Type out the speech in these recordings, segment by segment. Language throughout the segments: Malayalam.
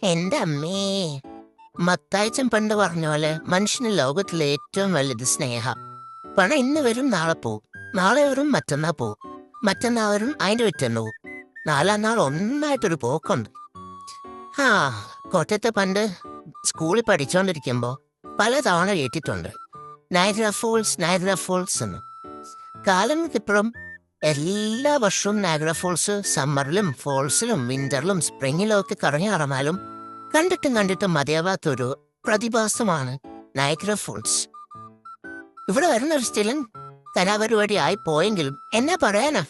എന്റെ അമ്മേ, മത്തായിച്ചൻ പണ്ട് പറഞ്ഞ പോലെ മനുഷ്യന് ലോകത്തിലെ ഏറ്റവും വലുത് സ്നേഹം. പണം ഇന്ന് വരും നാളെ പോവും, നാളെ വരും മറ്റന്നാ പോവും, മറ്റന്നാ വരും അതിന്റെ പിറ്റേന്ന് പോവും, നാലാം നാൾ ഒന്നായിട്ടൊരു പോക്കുണ്ട്. ആ കോട്ടയത്തെ പണ്ട് സ്കൂളിൽ പഠിച്ചോണ്ടിരിക്കുമ്പോ പലതവണ കേട്ടിട്ടുണ്ട് നൈഗ്ര ഫോൾസ്, നൈഗ്ര ഫോൾസ് എന്ന്. കാലങ്ങൾക്കിപ്പുറം എല്ലാ വർഷവും നൈഗ്ര ഫോൾസ് സമ്മറിലും ഫോൾസിലും വിന്ററിലും സ്പ്രിങ്ങിലും ഒക്കെ കറങ്ങി നടന്നാലും കണ്ടിട്ടും മതിയാവാത്തൊരു പ്രതിഭാസമാണ് നൈഗ്ര ഫോൾസ്. ഇവിടെ വരുന്ന ഒരു സ്ഥലം കലാപരിപാടി ആയി പോയെങ്കിലും എന്നാ പറയാനാ,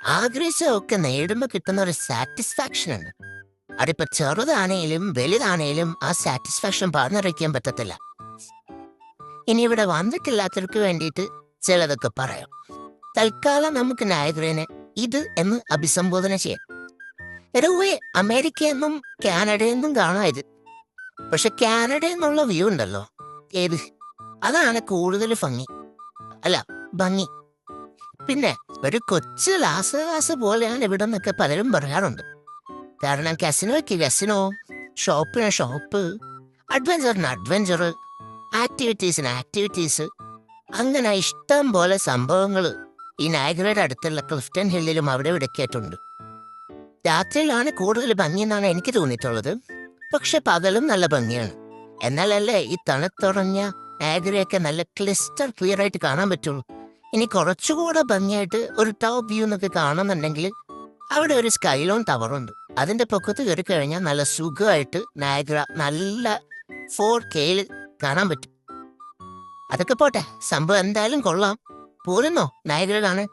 ആഗ്രഹിച്ചതൊക്കെ നേടുമ്പോ കിട്ടുന്ന ഒരു സാറ്റിസ്ഫാക്ഷൻ ഉണ്ട്. അതിപ്പോ ചെറുതാണേലും വലുതാണേലും ആ സാറ്റിസ്ഫാക്ഷൻ പറഞ്ഞറിയിക്കാൻ പറ്റത്തില്ല. ഇനി ഇവിടെ വന്നിട്ടില്ലാത്തവർക്ക് വേണ്ടിയിട്ട് ചിലതൊക്കെ പറയാം. തൽക്കാലം നമുക്ക് നയഗ്രനെ ഇത് എന്ന് അഭിസംബോധന ചെയ്യാം. എടവേ അമേരിക്കയെന്നും കാനഡയെന്നും കാണാം ഇത്. പക്ഷെ കാനഡ എന്നുള്ള വ്യൂ ഉണ്ടല്ലോ, ഏത് അതാണ് കൂടുതൽ ഭംഗി. പിന്നെ ഒരു കൊച്ചു ലാസ പോലെയാണ് ഇവിടെ നിന്നൊക്കെ പലരും പറയാറുണ്ട്. കാരണം കസിനോ, ഷോപ്പ്, അഡ്വഞ്ചർ, ആക്ടിവിറ്റീസ്, അങ്ങനെ ഇഷ്ടം പോലെ സംഭവങ്ങൾ ഈ നയഗ്രയുടെ അടുത്തുള്ള ക്ലിഫ്റ്റൺ ഹില്ലിലും അവിടെ ഇവിടെയൊക്കെയായിട്ടുണ്ട്. രാത്രിയിലാണ് കൂടുതൽ ഭംഗി എന്നാണ് എനിക്ക് തോന്നിയിട്ടുള്ളത്. പക്ഷെ പകലും നല്ല ഭംഗിയാണ്. എന്നാലല്ലേ ഈ തണുത്തുറഞ്ഞ നയഗ്രയൊക്കെ നല്ല ക്ലിയർ ആയിട്ട് കാണാൻ പറ്റുള്ളൂ. ഇനി കുറച്ചുകൂടെ ഭംഗിയായിട്ട് ഒരു ടോപ്പ് വ്യൂ എന്നൊക്കെ കാണുന്നുണ്ടെങ്കിൽ അവിടെ ഒരു സ്കൈലോൺ ടവറുണ്ട്. അതിന്റെ പൊക്കത്ത് കയറി കഴിഞ്ഞാൽ നല്ല സുഖമായിട്ട് നയഗ്ര നല്ല 4K കാണാൻ പറ്റും. അതൊക്കെ പോട്ടെ, സംഭവം എന്തായാലും കൊള്ളാം. പോരുന്നോ നയഗ്ര കാണാൻ?